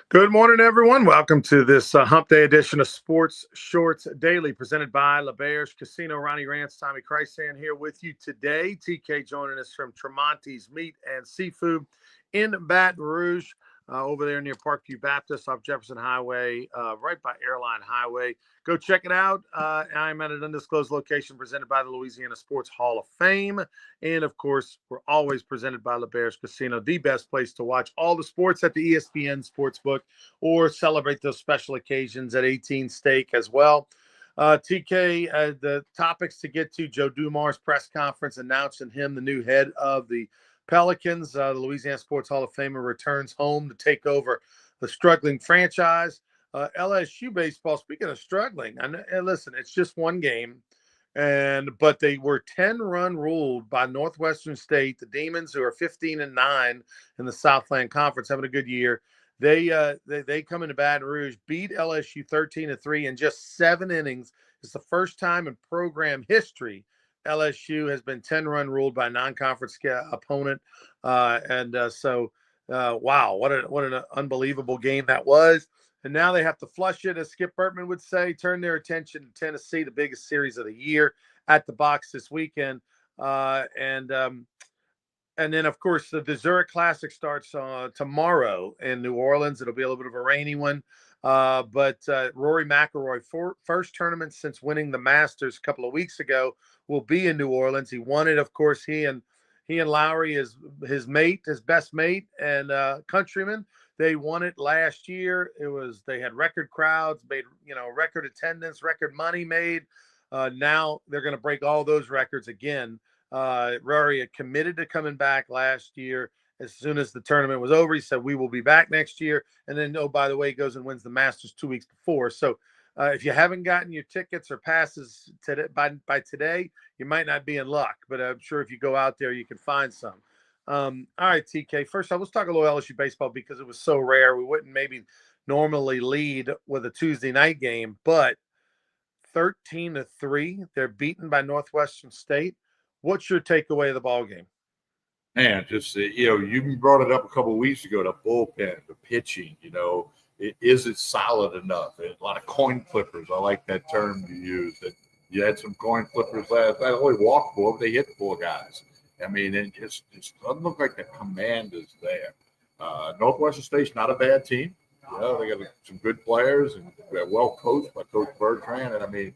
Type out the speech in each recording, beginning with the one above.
Good morning, everyone. Welcome to this Hump Day edition of Sports Shorts Daily, presented by LaBear's Casino. Ronnie Rance, Tommy Chrysan here with you today. TK joining us from Tremonti's Meat and Seafood in Baton Rouge, over there near Parkview Baptist off Jefferson Highway, right by Airline Highway. Go check it out. I'm at an undisclosed location presented by the Louisiana Sports Hall of Fame. And, of course, we're always presented by LaBear's Casino, the best place to watch all the sports at the ESPN Sportsbook or celebrate those special occasions at 18 Steak as well. TK, the topics to get to: Joe Dumars' press conference announcing him the new head of the Pelicans. The Louisiana Sports Hall of Famer returns home to take over the struggling franchise. LSU baseball, speaking of struggling, and listen, it's just one game. But they were 10-run ruled by Northwestern State, the Demons, who are 15-9 in the Southland Conference, having a good year. They come into Baton Rouge, beat LSU 13-3 in just 7 innings. It's the first time in program history LSU has been 10-run ruled by a non-conference opponent. Wow, what an unbelievable game that was. And now they have to flush it, as Skip Bertman would say, turn their attention to Tennessee, the biggest series of the year, at the box this weekend. And then, of course, the Zurich Classic starts tomorrow in New Orleans. It'll be a little bit of a rainy one. But Rory McIlroy, first tournament since winning the Masters a couple of weeks ago, will be in New Orleans. He won it, of course. He and Lowry, his best mate and countryman, they won it last year. They had record crowds, made record attendance, record money made. Now they're going to break all those records again. Rory had committed to coming back last year. As soon as the tournament was over, he said, "We will be back next year." And then, oh, by the way, he goes and wins the Masters 2 weeks before. So if you haven't gotten your tickets or passes today, by today, you might not be in luck. But I'm sure if you go out there, you can find some. All right, TK. First off, let's talk a little LSU baseball because it was so rare. We wouldn't maybe normally lead with a Tuesday night game, but 13-3, they're beaten by Northwestern State. What's your takeaway of the ball game? Man, just you brought it up a couple of weeks ago. The bullpen, the pitching. Is it solid enough? A lot of coin flippers. I like that term you used. That you had some coin flippers last night. Only walked 4, but they hit 4 guys. I mean, it just doesn't look like the command is there. Northwestern State's not a bad team. They got some good players and they're well coached by Coach Bertrand. And I mean,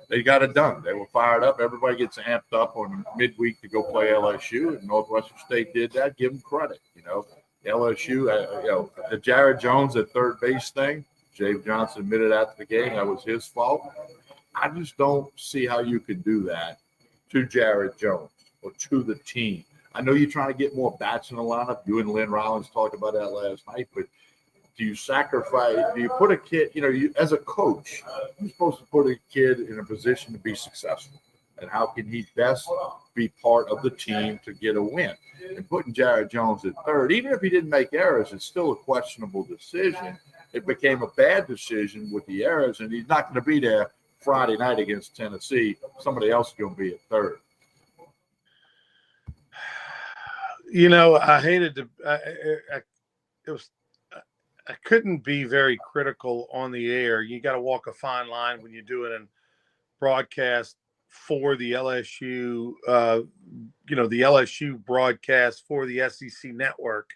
they got it done. They were fired up. Everybody gets amped up on midweek to go play LSU, and Northwestern State did that. Give them credit. LSU, the Jared Jones at third base thing, Jave Johnson admitted after the game that was his fault. I just don't see how you could do that to Jared Jones or to the team. I know you're trying to get more bats in the lineup. You and Lynn Rollins talked about that last night, but do you sacrifice? Do you put a kid? As a coach, you're supposed to put a kid in a position to be successful. And how can he best be part of the team to get a win? And putting Jared Jones at third, even if he didn't make errors, it's still a questionable decision. It became a bad decision with the errors, and he's not going to be there Friday night against Tennessee. Somebody else is going to be at third. I hated to. I couldn't be very critical on the air. You got to walk a fine line when you do it in broadcast for the LSU, the LSU broadcast for the SEC network.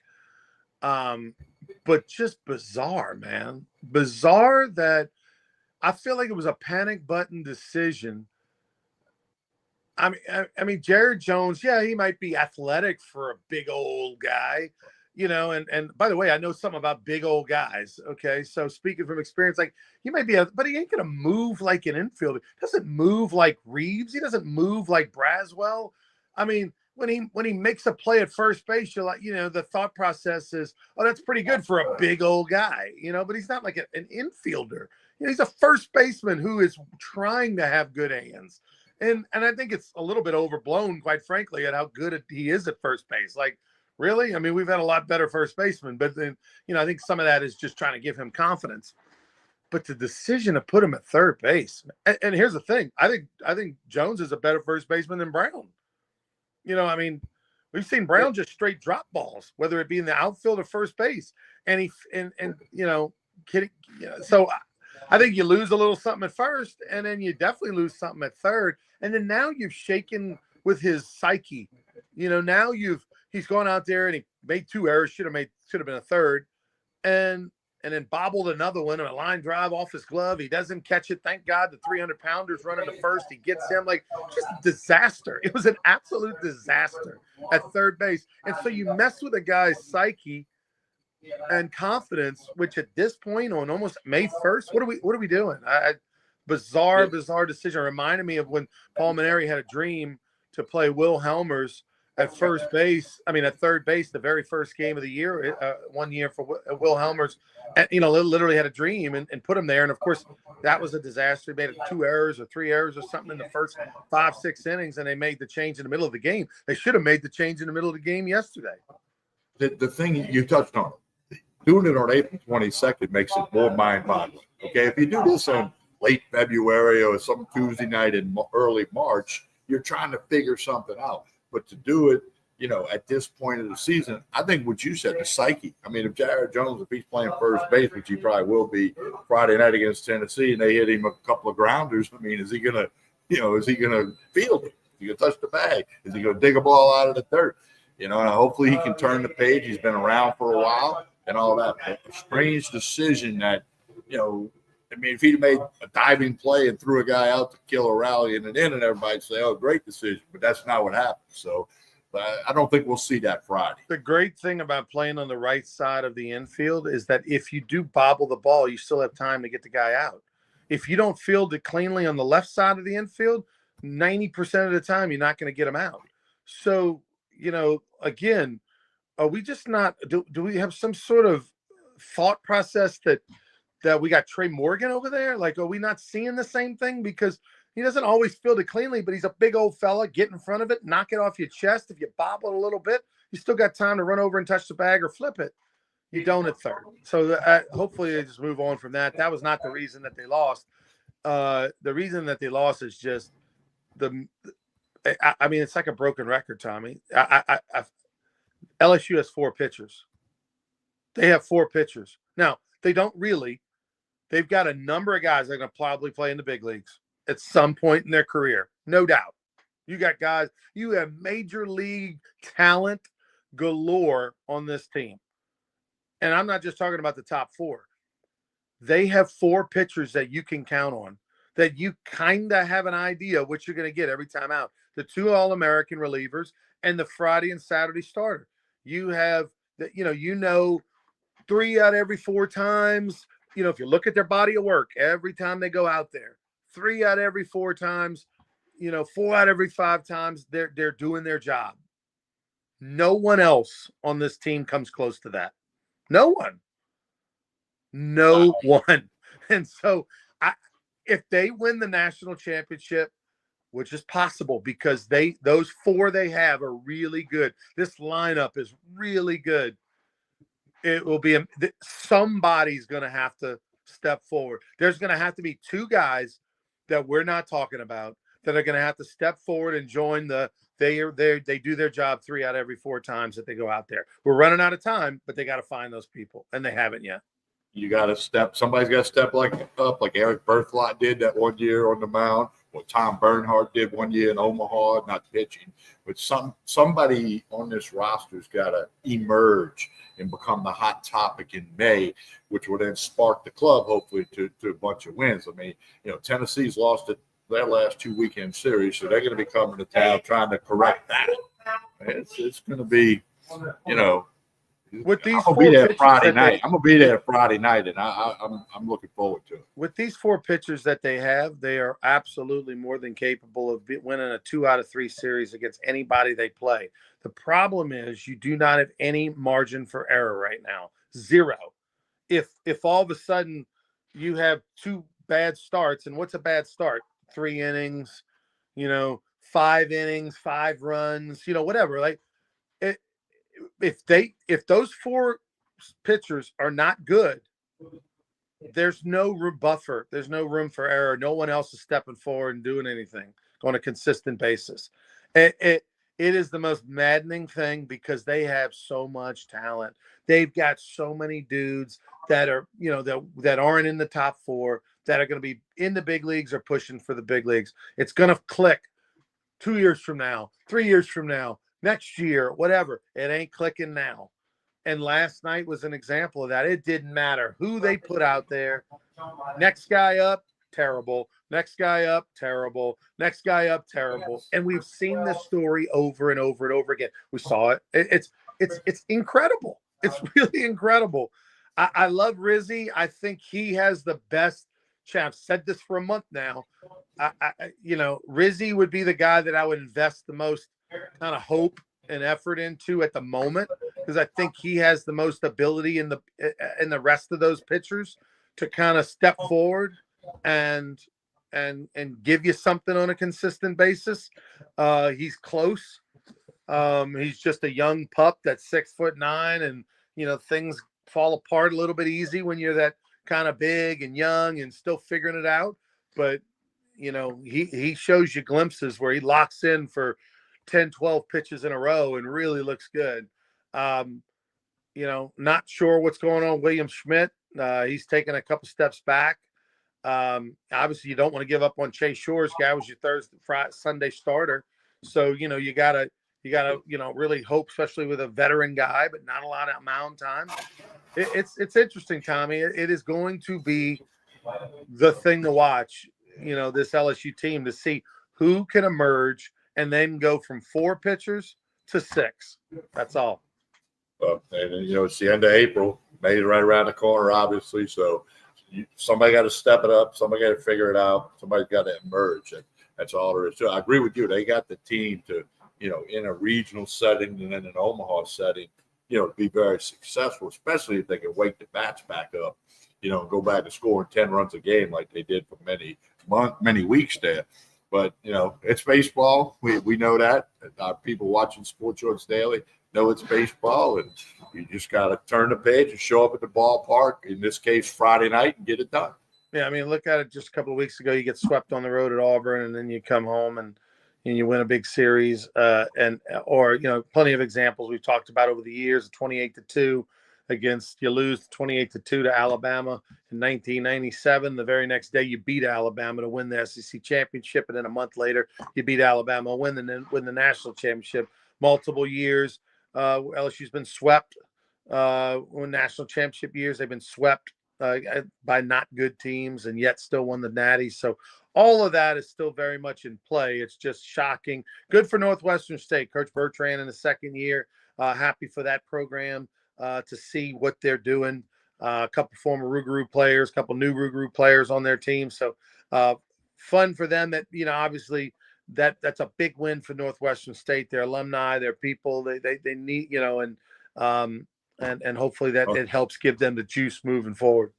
But just bizarre, man. Bizarre that I feel like it was a panic button decision. I mean, Jared Jones, yeah, he might be athletic for a big old guy, and by the way, I know something about big old guys. Okay. So speaking from experience, like he might be, but he ain't going to move like an infielder. Doesn't move like Reeves. He doesn't move like Braswell. I mean, when he makes a play at first base, you're like, the thought process is, oh, that's pretty good for a big old guy, but he's not like an infielder. He's a first baseman who is trying to have good hands. And I think it's a little bit overblown, quite frankly, at how good he is at first base. Like, really? I mean, we've had a lot better first basemen, but then, I think some of that is just trying to give him confidence. But the decision to put him at third base, and here's the thing: I think Jones is a better first baseman than Brown. I mean, We've seen Brown just straight drop balls, whether it be in the outfield or first base. And so I think you lose a little something at first, and then you definitely lose something at third. And then now you've shaken with his psyche. Now he's gone out there and he made 2 errors, should have been a third, and then bobbled another one on a line drive off his glove. He doesn't catch it. Thank God the 300-pounder's running to first. He gets him. Just a disaster. It was an absolute disaster at third base. And so you mess with a guy's psyche and confidence, which at this point on almost May 1st, what are we doing? Bizarre decision. Reminded me of when Paul Maneri had a dream to play Will Helmers at third base, the very first game of the year, 1 year for Will Helmers, and literally had a dream and put him there. And of course, that was a disaster. He made 2 errors or 3 errors or something in the first 5-6 innings, and they made the change in the middle of the game. They should have made the change in the middle of the game yesterday. The thing you touched on, doing it on April 22nd makes it more mind-boggling. Okay, if you do this on late February or some Tuesday night in early March, you're trying to figure something out. But to do it, at this point of the season, I think what you said, the psyche. If Jared Jones, if he's playing first base, which he probably will be Friday night against Tennessee, and they hit him a couple of grounders, is he gonna field it? Is he gonna touch the bag? Is he gonna dig a ball out of the dirt? And hopefully he can turn the page. He's been around for a while and all that. But a strange decision that, if he'd made a diving play and threw a guy out to kill a rally in an inning, everybody'd say, oh, great decision. But that's not what happened. So I don't think we'll see that Friday. The great thing about playing on the right side of the infield is that if you do bobble the ball, you still have time to get the guy out. If you don't field it cleanly on the left side of the infield, 90% of the time you're not going to get him out. So, again, are we just not – do we have some sort of thought process that we got Trey Morgan over there? Are we not seeing the same thing? Because he doesn't always field it cleanly, but he's a big old fella. Get in front of it, knock it off your chest. If you bobble it a little bit, you still got time to run over and touch the bag or flip it. You don't at third. So hopefully they just move on from that. That was not the reason that they lost. The reason that they lost is just it's like a broken record, Tommy. LSU has 4 pitchers. They have 4 pitchers. Now, they don't really. They've got a number of guys that are going to probably play in the big leagues at some point in their career, no doubt. You got guys, you have major league talent galore on this team. And I'm not just talking about the top 4. They have 4 pitchers that you can count on, that you kind of have an idea of what you're going to get every time out. The 2 All-American relievers and the Friday and Saturday starter. You have, 3 out of every 4 times. If you look at their body of work, every time they go out there, 3 out of every 4 times, 4 out of every 5 times, they're doing their job. No one else on this team comes close to that. No one. And so if they win the national championship, which is possible because those 4 they have are really good. This lineup is really good. It will be somebody's going to have to step forward. There's going to have to be 2 guys that we're not talking about that are going to have to step forward and join they do their job 3 out of every 4 times that they go out there. We're running out of time, but they got to find those people, and they haven't yet. You got to somebody's got to step up like Eric Berthelot did that 1 year on the mound, what Tom Bernhardt did 1 year in Omaha, not pitching. But somebody on this roster's got to emerge and become the hot topic in May, which will then spark the club, hopefully, to a bunch of wins. Tennessee's lost their last 2 weekend series, so they're going to be coming to town trying to correct that. It's going to be, with these I'm gonna be there Friday night. I'm gonna be there Friday night, and I'm looking forward to it. With these 4 pitchers that they have, they are absolutely more than capable of winning a 2 out of 3 series against anybody they play. The problem is you do not have any margin for error right now. 0. If all of a sudden you have 2 bad starts, and what's a bad start? 3 innings, 5 innings, 5 runs, whatever. If those 4 pitchers are not good, there's no buffer. There's no room for error. No one else is stepping forward and doing anything on a consistent basis. It is the most maddening thing because they have so much talent. They've got so many dudes that are, that aren't in the top four that are going to be in the big leagues or pushing for the big leagues. It's going to click 2 years from now, 3 years from now, next year, whatever. It ain't clicking now. And last night was an example of that. It didn't matter who they put out there. Next guy up, terrible. Next guy up, terrible. Next guy up, terrible. And we've seen this story over and over and over again. We saw it. It's incredible. It's really incredible. I love Rizzy. I think he has the best chance. I've said this for a month now. Rizzy would be the guy that I would invest the most kind of hope and effort into at the moment, because I think he has the most ability in the rest of those pitchers to kind of step forward and give you something on a consistent basis. He's close. He's just a young pup that's 6'9", and things fall apart a little bit easy when you're that kind of big and young and still figuring it out. But he shows you glimpses where he locks in for 10, 12 pitches in a row and really looks good. Not sure what's going on with William Schmidt. He's taken a couple steps back. Obviously, you don't want to give up on Chase Shore's guy. Was your Thursday, Friday, Sunday starter. So, you gotta really hope, especially with a veteran guy, but not a lot of mound time. It's interesting, Tommy. It is going to be the thing to watch, this LSU team, to see who can emerge and then go from 4 pitchers to 6. That's all. And it's the end of April. May's right around the corner, obviously. So somebody got to step it up. Somebody got to figure it out. Somebody's got to emerge. And that's all there is to it. I agree with you. They got the team to, in a regional setting and in an Omaha setting, to be very successful, especially if they can wake the bats back up, and go back to scoring 10 runs a game like they did for many weeks there. But, it's baseball. We know that. People watching Sports Shorts Daily know it's baseball, and you just got to turn the page and show up at the ballpark, in this case, Friday night, and get it done. Yeah, I mean, look at it just a couple of weeks ago. You get swept on the road at Auburn, and then you come home and you win a big series. Or plenty of examples we've talked about over the years, 28-2 against, you lose 28-2 to Alabama in 1997. The very next day, you beat Alabama to win the SEC championship, and then a month later, you beat Alabama, win the national championship. Multiple years, LSU's been swept. In national championship years, they've been swept by not good teams, and yet still won the Natty. So all of that is still very much in play. It's just shocking. Good for Northwestern State. Coach Bertrand in the second year. Happy for that program to see what they're doing. A couple former Rougarou players, a couple new Rougarou players on their team. So fun for them. That obviously that's a big win for Northwestern State. Their alumni, their people. They need and hopefully that it helps give them the juice moving forward.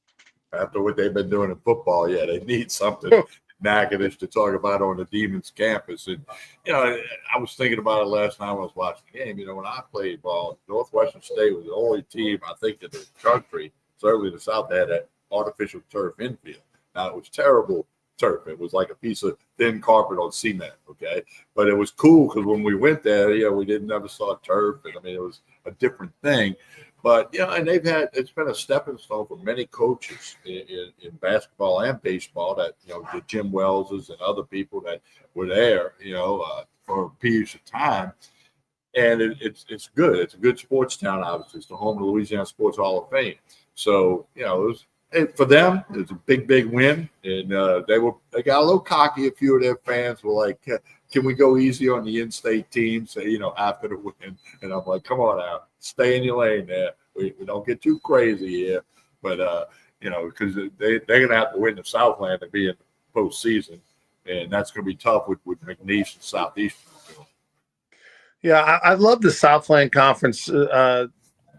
After what they've been doing in football, yeah, they need something negative to talk about on the Demons campus. And, I was thinking about it last night when I was watching the game. When I played ball, Northwestern State was the only team, I think, in the country, certainly in the South, that had an artificial turf infield. Now, it was terrible turf. It was like a piece of thin carpet on cement, okay? But it was cool because when we went there, we never saw turf. And, it was a different thing. But, and it's been a stepping stone for many coaches in basketball and baseball that, the Jim Wellses and other people that were there, for periods of time. And it's good. It's a good sports town, obviously. It's the home of the Louisiana Sports Hall of Fame. So, for them, it's a big, big win. And they got a little cocky. A few of their fans were like, can we go easy on the in-state teams, after the win? And I'm like, come on out. Stay in your lane there. We don't get too crazy here. But, because they're going to have to win the Southland to be in the postseason. And that's going to be tough with McNeese and Southeastern. Yeah, I love the Southland Conference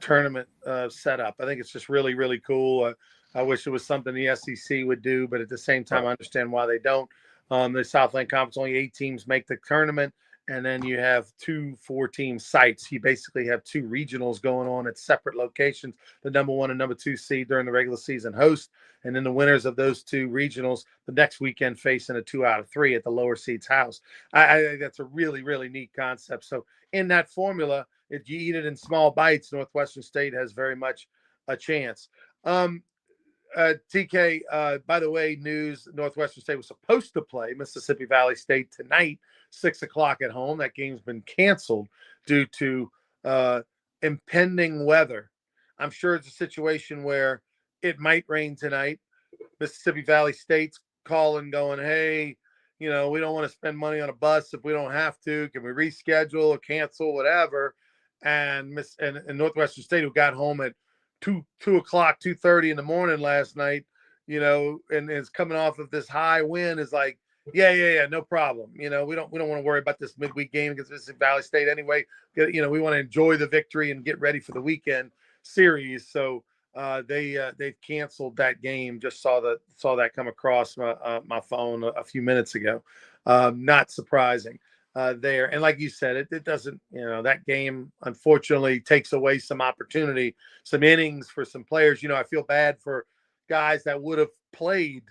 tournament setup. I think it's just really, really cool. I wish it was something the SEC would do, but at the same time, I understand why they don't. The Southland Conference, only 8 teams make the tournament, and then you have 2 4-team sites. You basically have 2 regionals going on at separate locations. The number 1 and number 2 seed during the regular season host, and then the winners of those 2 regionals the next weekend facing a 2 out of 3 at the lower seed's house. I think that's a really, really neat concept. So in that formula, if you eat it in small bites, Northwestern State has very much a chance. TK, by the way, news: Northwestern State was supposed to play Mississippi Valley State tonight, 6:00 at home. That game's been canceled due to impending weather. I'm sure it's a situation where it might rain tonight. Mississippi Valley State's calling, going, "Hey, we don't want to spend money on a bus if we don't have to. Can we reschedule or cancel, whatever?" And Northwestern State, who got home at 2:00, 2:30 in the morning last night, and is coming off of this high wind, is like, yeah, no problem. We don't want to worry about this midweek game against Mississippi Valley State anyway. We want to enjoy the victory and get ready for the weekend series. So they've canceled that game. Just saw that come across my phone a few minutes ago. Not surprising. There. And like you said, it doesn't, that game unfortunately takes away some opportunity, some innings for some players. I feel bad for guys that would have played,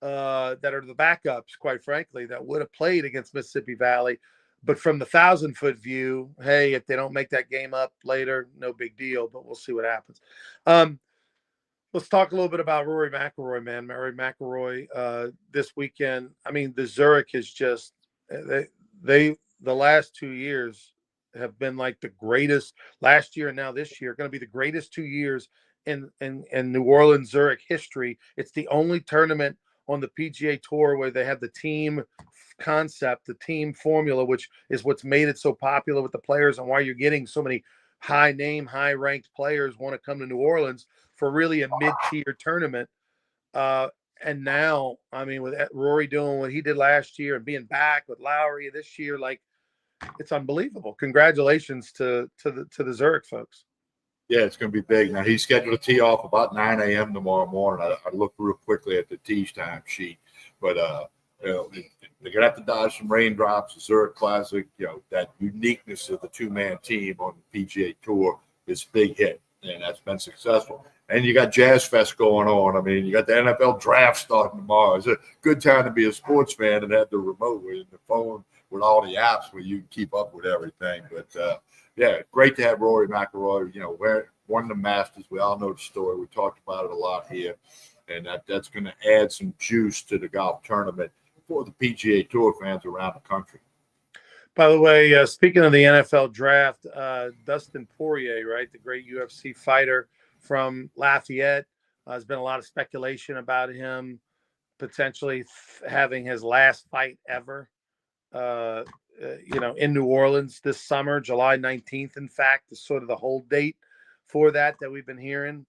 that are the backups, quite frankly, that would have played against Mississippi Valley. But from the 1,000-foot view, hey, if they don't make that game up later, no big deal, but we'll see what happens. Let's talk a little bit about Rory McIlroy, man. Rory McIlroy this weekend. I mean, the Zurich is just the last 2 years have been like the greatest. Last year and now this year are going to be the greatest 2 years in New Orleans Zurich history. It's the only tournament on the PGA Tour where they have the team concept, the team formula, which is what's made it so popular with the players and why you're getting so many high name, high ranked players want to come to New Orleans for really a mid-tier tournament. And now, I mean, with Rory doing what he did last year and being back with Lowry this year, like, it's unbelievable. Congratulations to the Zurich folks. Yeah, it's going to be big. Now, he's scheduled to tee off about 9 a.m. tomorrow morning. I looked real quickly at the tee time sheet, but they're going to have to dodge some raindrops. The Zurich Classic, that uniqueness of the 2-man team on the PGA Tour is a big hit, and that's been successful. And you got Jazz Fest going on. I mean, you got the NFL draft starting tomorrow. It's a good time to be a sports fan and have the remote with the phone with all the apps where you can keep up with everything. But, yeah, great to have Rory McIlroy, won the Masters. We all know the story. We talked about it a lot here. And that's going to add some juice to the golf tournament for the PGA Tour fans around the country. By the way, speaking of the NFL draft, Dustin Poirier, right, the great UFC fighter from Lafayette. There's been a lot of speculation about him potentially having his last fight ever, in New Orleans this summer. July 19th, in fact, is sort of the hold date for that we've been hearing.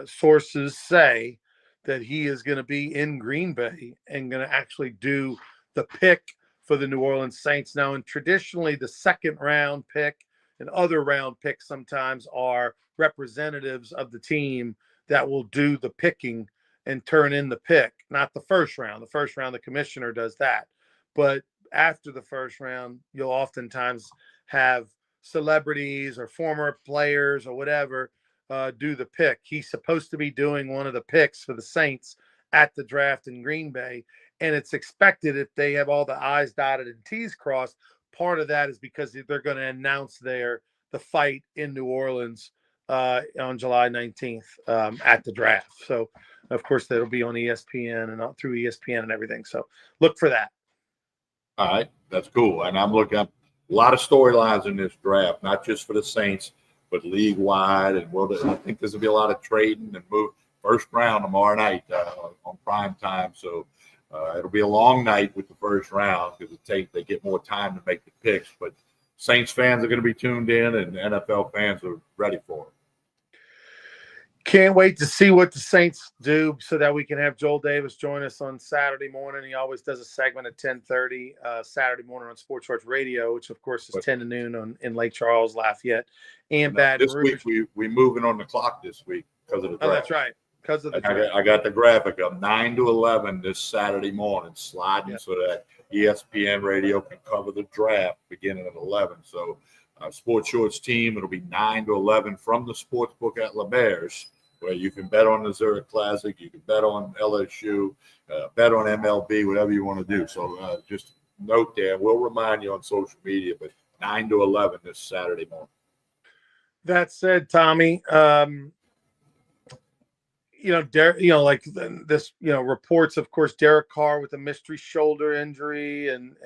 Sources say that he is going to be in Green Bay and going to actually do the pick for the New Orleans Saints. Now, and traditionally, the second round pick and other round picks sometimes are representatives of the team that will do the picking and turn in the pick, not the first round. The first round, the commissioner does that. But after the first round, you'll oftentimes have celebrities or former players or whatever do the pick. He's supposed to be doing one of the picks for the Saints at the draft in Green Bay. And it's expected, if they have all the I's dotted and T's crossed, part of that is because they're going to announce the fight in New Orleans on July 19th at the draft. So, of course, that'll be on ESPN and through ESPN and everything. So look for that. All right, that's cool. And I'm looking at a lot of storylines in this draft, not just for the Saints, but league-wide. And I think there's going to be a lot of trading and move. First round tomorrow night on prime time. So it'll be a long night with the first round because they get more time to make the picks. But Saints fans are going to be tuned in, and NFL fans are ready for it. Can't wait to see what the Saints do so that we can have Joel Davis join us on Saturday morning. He always does a segment at 10:30 Saturday morning on Sports Church Radio, which, of course, is 10 to noon in Lake Charles, Lafayette, and Baton Rouge. This week, we're moving on the clock this week because of the draft. Oh, that's right. Because of the draft. I got the graphic of 9 to 11 this Saturday morning, sliding so that ESPN radio can cover the draft beginning at 11. So Sports Shorts team, it'll be 9 to 11 from the sports book at LeBear's, where you can bet on the Zurich Classic, you can bet on LSU, bet on MLB, whatever you want to do. So just note there, we'll remind you on social media, but 9 to 11 this Saturday morning. That said, Tommy, like this, reports, of course, Derek Carr with a mystery shoulder injury, and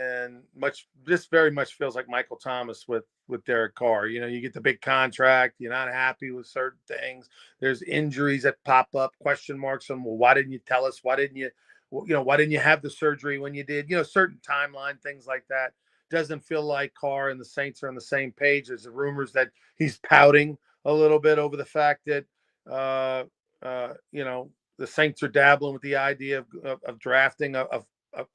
this very much feels like Michael Thomas with Derek Carr. You get the big contract, you're not happy with certain things. There's injuries that pop up, question marks on, well, why didn't you tell us? Why didn't you have the surgery when you did? Certain timeline, things like that. Doesn't feel like Carr and the Saints are on the same page. There's the rumors that he's pouting a little bit over the fact that, the Saints are dabbling with the idea of drafting a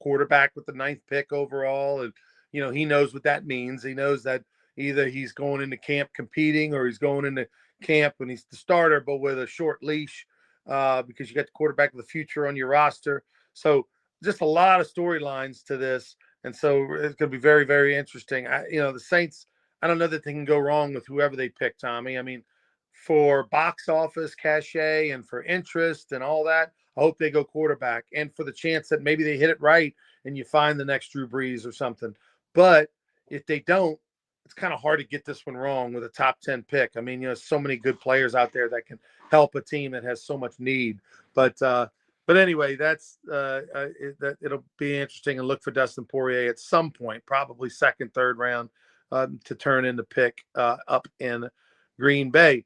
quarterback with the 9th pick overall. And, he knows what that means. He knows that either he's going into camp competing or he's going into camp when he's the starter, but with a short leash, because you got the quarterback of the future on your roster. So just a lot of storylines to this. And so it's going to be very, very interesting. The Saints, I don't know that they can go wrong with whoever they pick, Tommy. I mean, for box office cachet and for interest and all that, I hope they go quarterback. And for the chance that maybe they hit it right and you find the next Drew Brees or something. But if they don't, it's kind of hard to get this one wrong with a top 10 pick. I mean, so many good players out there that can help a team that has so much need. But anyway, that's it'll be interesting, and look for Dustin Poirier at some point, probably second, third round, to turn into pick up in Green Bay.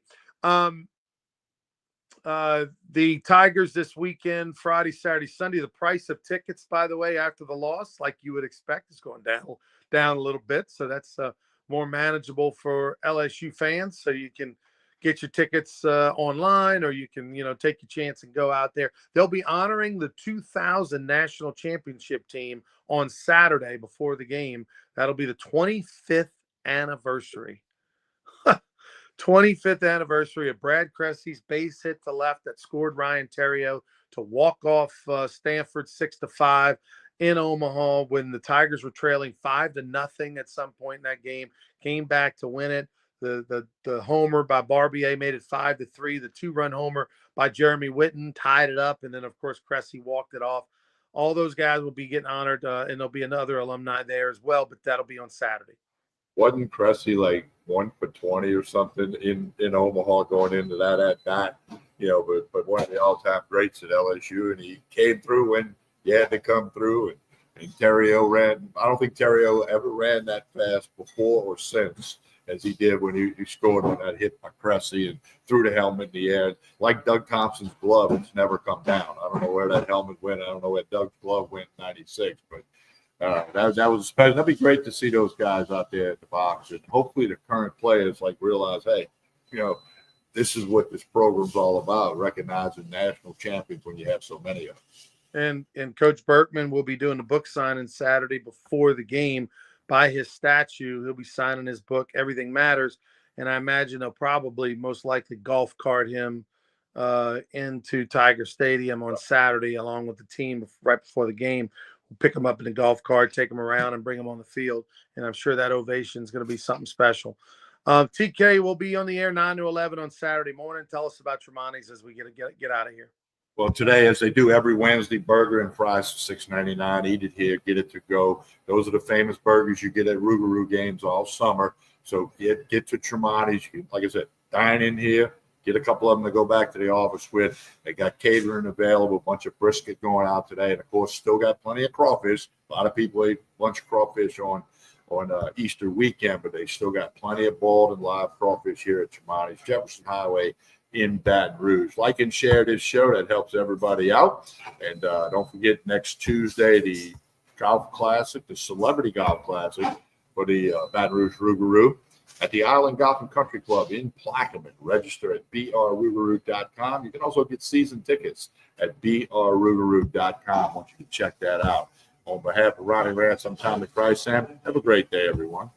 The Tigers this weekend, Friday, Saturday, Sunday. The price of tickets, by the way, after the loss, like you would expect, is going down a little bit. So that's more manageable for LSU fans. So you can get your tickets online, or you can, take your chance and go out there. They'll be honoring the 2000 National Championship team on Saturday before the game. That'll be the 25th anniversary. 25th anniversary of Brad Cressy's base hit to left that scored Ryan Theriot to walk off Stanford 6-5 in Omaha when the Tigers were trailing 5-0 at some point in that game. Came back to win it. The homer by Barbier made it 5-3. The 2-run homer by Jeremy Whitten tied it up, and then of course Cressy walked it off. All those guys will be getting honored, and there'll be another alumni there as well, but that'll be on Saturday. Wasn't Cressy like 1 for 20 or something in Omaha going into that at bat? But one of the all-time greats at LSU, and he came through when you had to come through. And Theriot ran. I don't think Theriot ever ran that fast before or since as he did when he scored on that hit by Cressy and threw the helmet in the air. Like Doug Thompson's glove, it's never come down. I don't know where that helmet went. I don't know where Doug's glove went in '96, but that was special. That'd be great to see those guys out there at the box, and hopefully the current players realize, hey, this is what this program's all about: recognizing national champions when you have so many of them. And Coach Berkman will be doing the book signing Saturday before the game by his statue. He'll be signing his book, Everything Matters, and I imagine they'll probably most likely golf cart him into Tiger Stadium on Saturday along with the team right before the game. Pick them up in the golf cart, take them around, and bring them on the field. And I'm sure that ovation is going to be something special. TK will be on the air 9 to 11 on Saturday morning. Tell us about Tremonti's as we get out of here. Well, today, as they do every Wednesday, burger and fries for $6.99. Eat it here, get it to go. Those are the famous burgers you get at Rougarou games all summer. So get to Tremonti's. Like I said, dine in here. Get a couple of them to go back to the office with. They got catering available, a bunch of brisket going out today. And, of course, still got plenty of crawfish. A lot of people ate a bunch of crawfish on Easter weekend, but they still got plenty of boiled and live crawfish here at Tremonti's, Jefferson Highway in Baton Rouge. Like and share this show. That helps everybody out. And don't forget, next Tuesday, the golf classic, the celebrity golf classic for the Baton Rouge Rougarou at the Island Golf and Country Club in Plaquemine. Register at brrougarou.com. You can also get season tickets at brrougarou.com once you can check that out. On behalf of Ronnie Rance, I'm Tommy Price. Sam, have a great day, everyone.